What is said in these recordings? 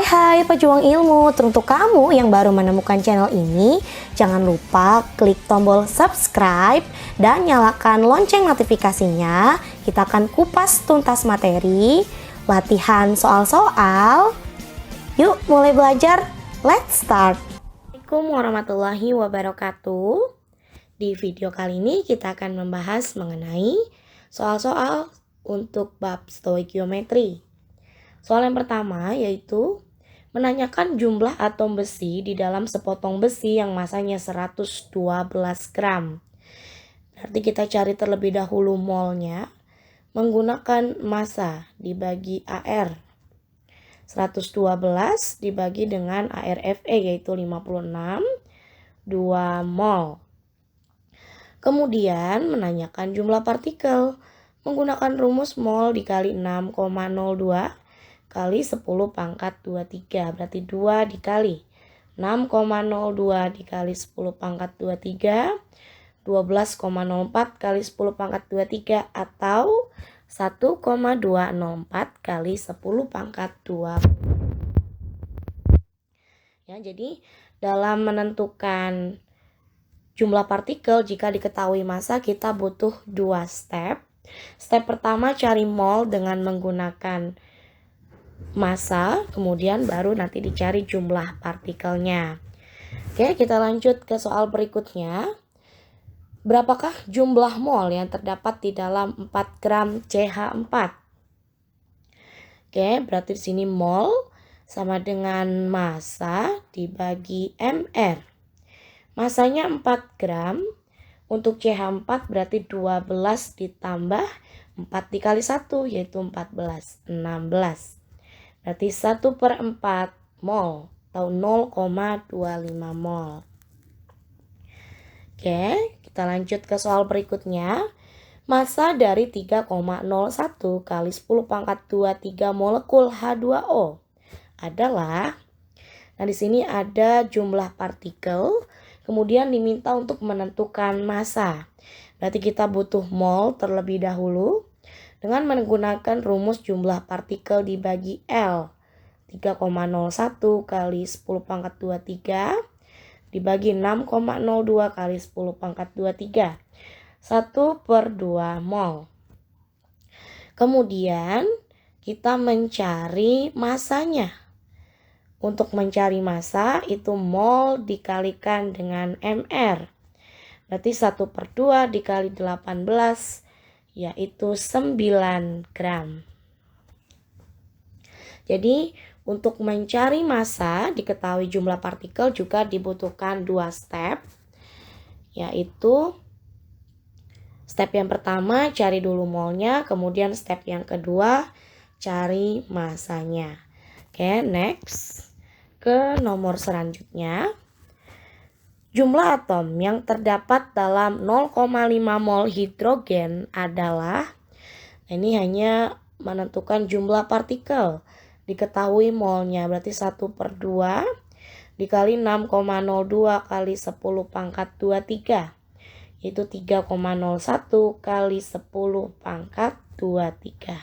Hai pejuang ilmu, untuk kamu yang baru menemukan channel ini, jangan lupa klik tombol subscribe dan nyalakan lonceng notifikasinya. Kita akan kupas tuntas materi, latihan soal-soal. Yuk mulai belajar, let's start. Assalamualaikum warahmatullahi wabarakatuh. Di video kali ini kita akan membahas mengenai soal-soal untuk bab stoikiometri. Soal yang pertama yaitu menanyakan jumlah atom besi di dalam sepotong besi yang masanya 112 gram. Berarti kita cari terlebih dahulu molnya menggunakan massa dibagi AR. 112 dibagi dengan ARFE yaitu 56, 2 mol. Kemudian menanyakan jumlah partikel menggunakan rumus mol dikali 6,02 kali 10 pangkat 23, berarti 2 dikali 6,02 dikali 10 pangkat 23, 12,04 kali 10 pangkat 23 atau 1,204 kali 10 pangkat 20. Ya, jadi dalam menentukan jumlah partikel jika diketahui massa kita butuh 2 step. Step pertama cari mol dengan menggunakan massa, kemudian baru nanti dicari jumlah partikelnya. Oke, kita lanjut ke soal berikutnya. Berapakah jumlah mol yang terdapat di dalam 4 gram CH4? Oke, berarti di sini mol sama dengan massa dibagi mR. Massanya 4 gram, untuk CH4 berarti 12 ditambah 4 dikali 1 yaitu 14, 16. Berarti 1/4 mol atau 0,25 mol. Oke, kita lanjut ke soal berikutnya. Massa dari 3,01 kali 10 pangkat 23 molekul H2O adalah, nah di sini ada jumlah partikel, kemudian diminta untuk menentukan massa. Berarti kita butuh mol terlebih dahulu dengan menggunakan rumus jumlah partikel dibagi L. 3,01 kali 10 pangkat 23 dibagi 6,02 kali 10 pangkat 23. 1/2 mol. Kemudian kita mencari massanya. Untuk mencari massa itu mol dikalikan dengan mR. Berarti 1/2 dikali 18 yaitu 9 gram. Jadi untuk mencari massa diketahui jumlah partikel juga dibutuhkan 2 step. Yaitu step yang pertama cari dulu molnya, kemudian step yang kedua cari massanya. Oke, next ke nomor selanjutnya. Jumlah atom yang terdapat dalam 0,5 mol hidrogen adalah, ini hanya menentukan jumlah partikel. Diketahui molnya berarti 1/2 dikali 6,02 kali 10 pangkat 23. Yaitu 3,01 kali 10 pangkat 23.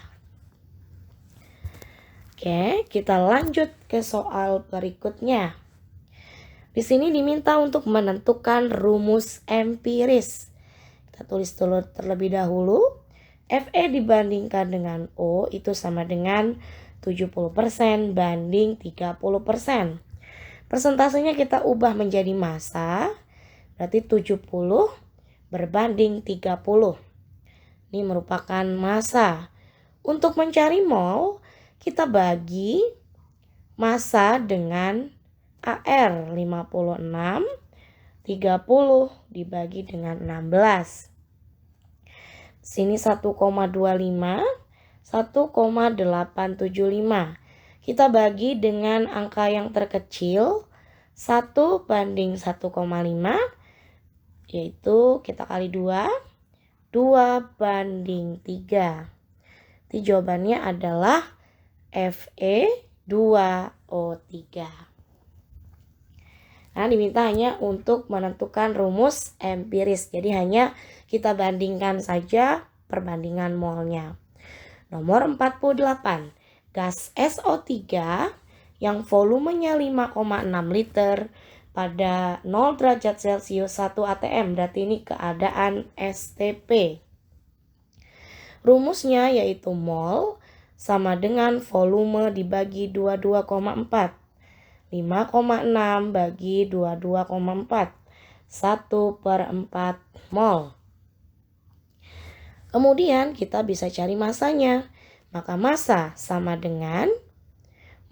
Oke, kita lanjut ke soal berikutnya. Di sini diminta untuk menentukan rumus empiris. Kita tulis dulu terlebih dahulu. Fe dibandingkan dengan O itu sama dengan 70% banding 30%. Persentasenya kita ubah menjadi massa. Berarti 70 berbanding 30. Ini merupakan massa. Untuk mencari mol, kita bagi massa dengan AR 56, 30 dibagi dengan 16. Sini 1,25, 1,875. Kita bagi dengan angka yang terkecil 1 banding 1,5 yaitu kita kali 2, 2 banding 3. Jadi jawabannya adalah Fe2O3. Nah, diminta hanya untuk menentukan rumus empiris. Jadi hanya kita bandingkan saja perbandingan molnya. Nomor 48. Gas SO3 yang volumenya 5,6 liter pada 0 derajat Celcius 1 atm. Berarti ini keadaan STP. Rumusnya yaitu mol sama dengan volume dibagi 22,4. 5,6 bagi 22,4. 1/4 mol. Kemudian kita bisa cari masanya. Maka massa sama dengan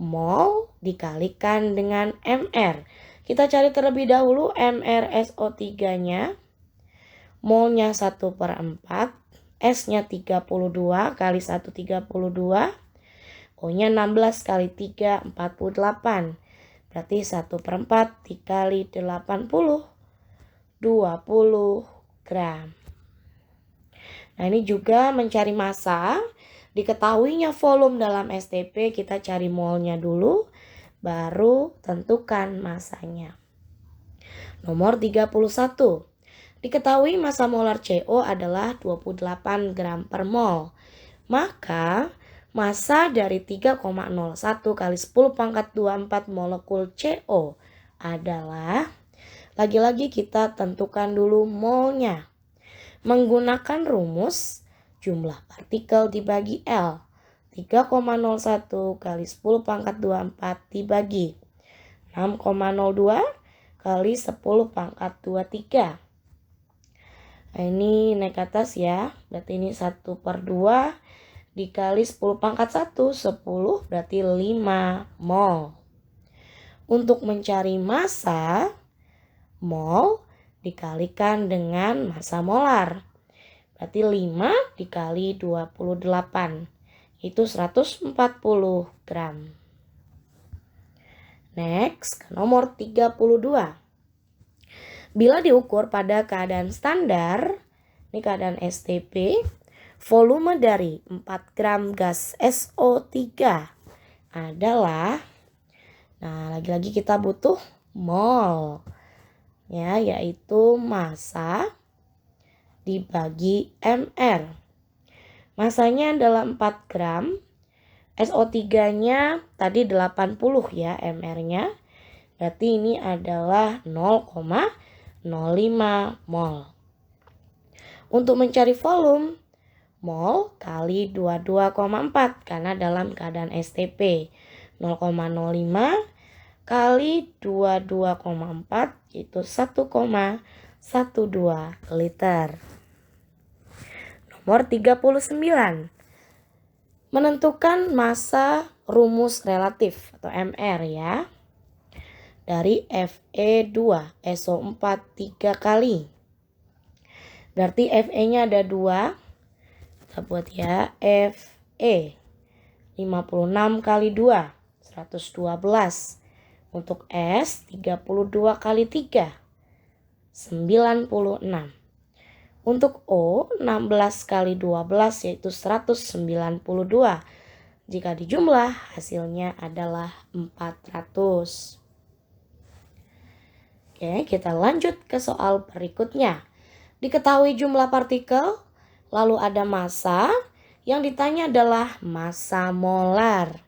mol dikalikan dengan mR. Kita cari terlebih dahulu MrSO3-nya. Molnya 1/4. S-nya 32 kali 1 32. O-nya 16 kali 3 48. Berarti 1/4 dikali 80. 20 gram. Nah, ini juga mencari massa. Diketahuinya volume dalam STP, kita cari molnya dulu, baru tentukan massanya. Nomor 31. Diketahui massa molar CO adalah 28 gram per mol. Maka massa dari 3,01 kali 10 pangkat 24 molekul CO adalah, lagi-lagi kita tentukan dulu molnya. Menggunakan rumus jumlah partikel dibagi L. 3,01 kali 10 pangkat 24 dibagi 6,02 kali 10 pangkat 23. Nah, ini naik ke atas ya. Berarti ini 1/2 dikali 10 pangkat 1. 10 berarti 5 mol. Untuk mencari massa, mol dikalikan dengan massa molar. Berarti 5 dikali 28. Itu 140 gram. Next, nomor 32. Bila diukur pada keadaan standar, ini keadaan STP, volume dari 4 gram gas SO3 adalah, nah lagi-lagi kita butuh mol. Ya, yaitu massa dibagi mR. Massanya adalah 4 gram. SO3-nya tadi 80 ya mR-nya. Berarti ini adalah 0,05 mol. Untuk mencari volume, mol kali 22,4 karena dalam keadaan STP. 0,05 kali 22,4 itu 1,12 liter. Nomor 39. Menentukan massa rumus relatif atau MR ya. Dari Fe2, SO4 3 kali. Berarti Fe-nya ada 2. Kita buat ya, Fe 56 kali 2, 112. Untuk S 32 kali 3, 96. Untuk O 16 kali 12 yaitu 192. Jika dijumlah hasilnya adalah 400. Oke, kita lanjut ke soal berikutnya. Diketahui jumlah partikel, lalu ada massa, yang ditanya adalah massa molar.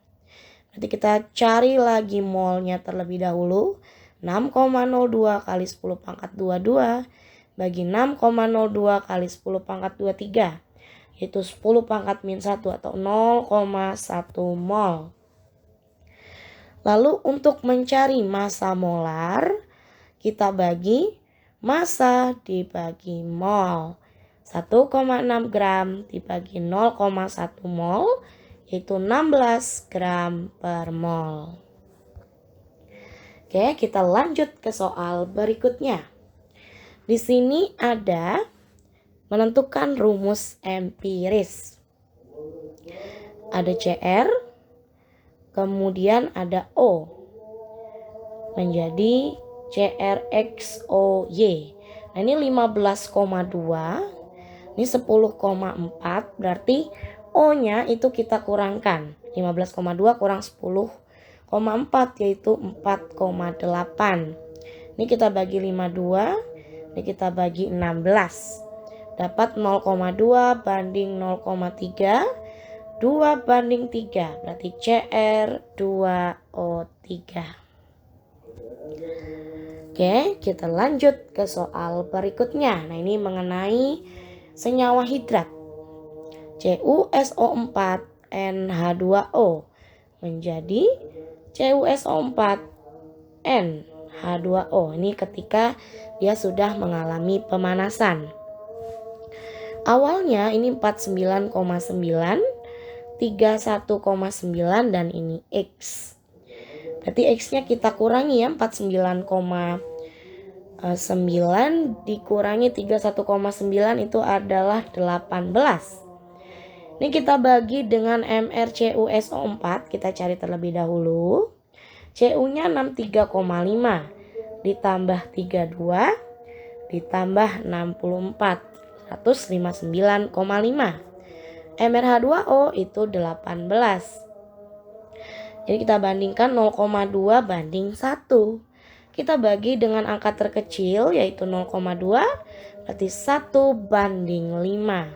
Nanti kita cari lagi molnya terlebih dahulu. 6,02 kali 10 pangkat 22 bagi 6,02 kali 10 pangkat 23. Yaitu 10 pangkat min 1 atau 0,1 mol. Lalu untuk mencari massa molar, kita bagi massa dibagi mol. 1,6 gram dibagi 0,1 mol. Itu 16 gram per mol. Oke, kita lanjut ke soal berikutnya. Di sini ada menentukan rumus empiris. Ada Cr, kemudian ada O. Menjadi CrXOY. Nah, ini 15,2. Ini 10,4 berarti O-nya itu kita kurangkan. 15,2 kurang 10,4 yaitu 4,8. Ini kita bagi 52. Ini kita bagi 16. Dapat 0,2 banding 0,3 2:3, berarti Cr2O3. Oke, kita lanjut ke soal berikutnya. Nah, ini mengenai senyawa hidrat. CuSO4NH2O menjadi CuSO4NH2O. Ini ketika dia sudah mengalami pemanasan. Awalnya ini 49,9, 31,9 dan ini X. Berarti X-nya kita kurangi ya, 49,9 dikurangi 31,9 itu adalah 18. Ini kita bagi dengan MrCuSO4, kita cari terlebih dahulu. Cu-nya 63,5 ditambah 32 ditambah 64, 159,5. MrH2O itu 18. Jadi kita bandingkan 0,2 banding 1. Kita bagi dengan angka terkecil yaitu 0,2, berarti 1 banding 5.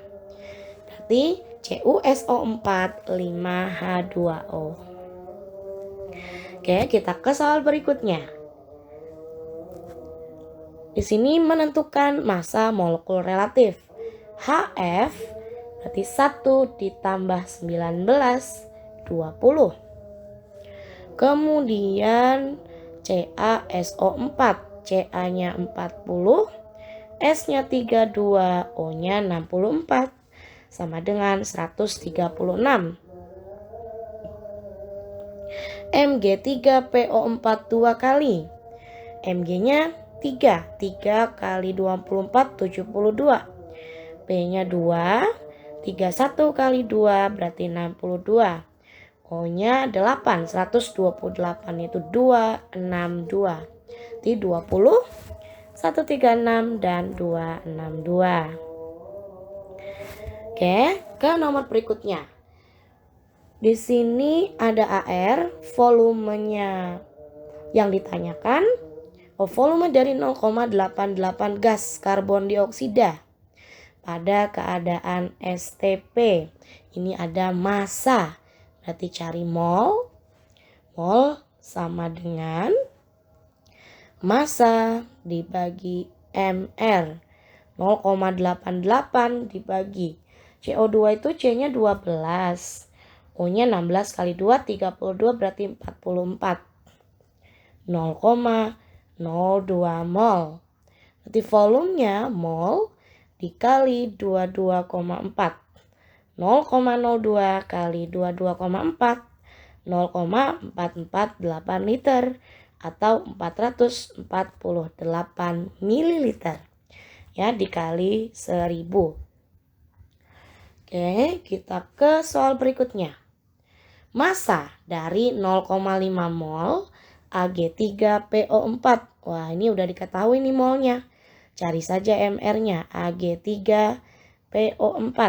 Berarti CuSO4 5H2O. Oke, kita ke soal berikutnya. Di sini menentukan massa molekul relatif. HF berarti 1 ditambah 19, 20. Kemudian CaSO4, Ca-nya 40, S-nya 32, O-nya 64, sama dengan 136. Mg3PO4 2 kali. Mg-nya 3 kali 24, 72. P-nya 2, 31 kali 2 berarti 62. O-nya 8, 128 itu 262. Jadi 20, 136 dan 262. Oke, ke nomor berikutnya. Di sini ada AR, volumenya yang ditanyakan, volume dari 0,88 gas karbon dioksida pada keadaan STP. Ini ada massa, berarti cari mol. Mol sama dengan massa dibagi MR. 0,88 dibagi CO2 itu C-nya 12. O-nya 16 kali 2, 32 berarti 44. 0,02 mol. Berarti volumenya mol dikali 22,4. 0,02 kali 22,4, 0,448 liter atau 448 mililiter. Ya, dikali 1000. Oke, kita ke soal berikutnya. Massa dari 0,5 mol Ag3PO4. Wah, ini udah diketahui nih molnya. Cari saja MR-nya, Ag3PO4.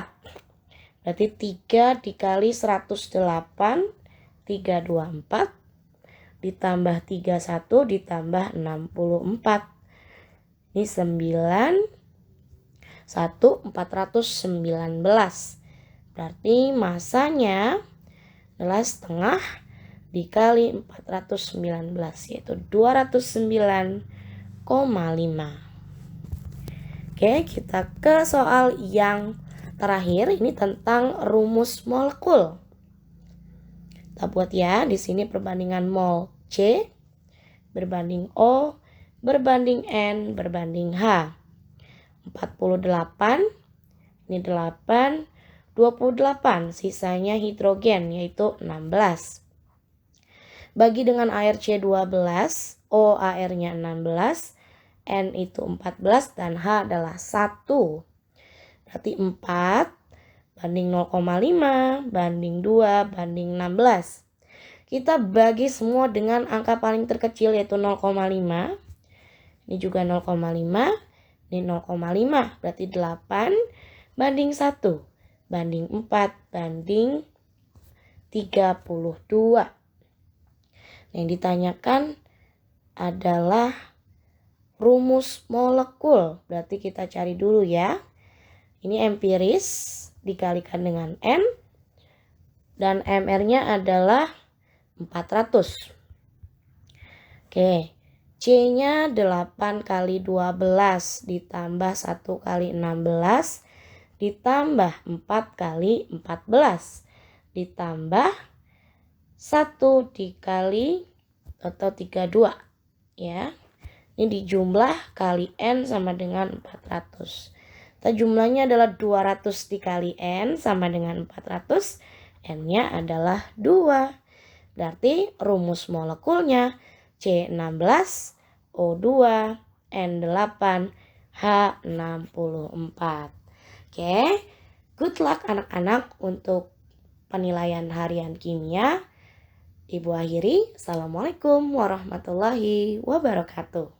Berarti 3 dikali 108, 324, ditambah 31, ditambah 64. Ini 419. Berarti massanya adalah setengah dikali 419, yaitu 209,5. Oke, kita ke soal yang terakhir. Ini tentang rumus molekul. Kita buat ya, di sini perbandingan mol C berbanding O berbanding N berbanding H. 48, ini 8, 28, sisanya hidrogen yaitu 16. Bagi dengan air C12, O AR-nya 16, N itu 14 dan H adalah 1. Berarti 4 banding 0,5 banding 2 banding 16. Kita bagi semua dengan angka paling terkecil yaitu 0,5. Ini juga 0,5. Ini 0,5. Berarti 8 banding 1 banding 4 banding 32. Yang ditanyakan adalah rumus molekul. Berarti kita cari dulu ya. Ini empiris dikalikan dengan N. dan MR-nya adalah 400. Oke, C-nya 8 kali 12 ditambah 1 kali 16 ditambah 4 kali 14 ditambah 1 dikali atau 32 ya. Ini dijumlah kali N sama dengan 400. Kita jumlahnya adalah 200 dikali N sama dengan 400. N-nya adalah 2. Berarti rumus molekulnya C16O2 N8 H64. Oke, good luck anak-anak untuk penilaian harian kimia. Ibu akhiri, Assalamualaikum warahmatullahi wabarakatuh.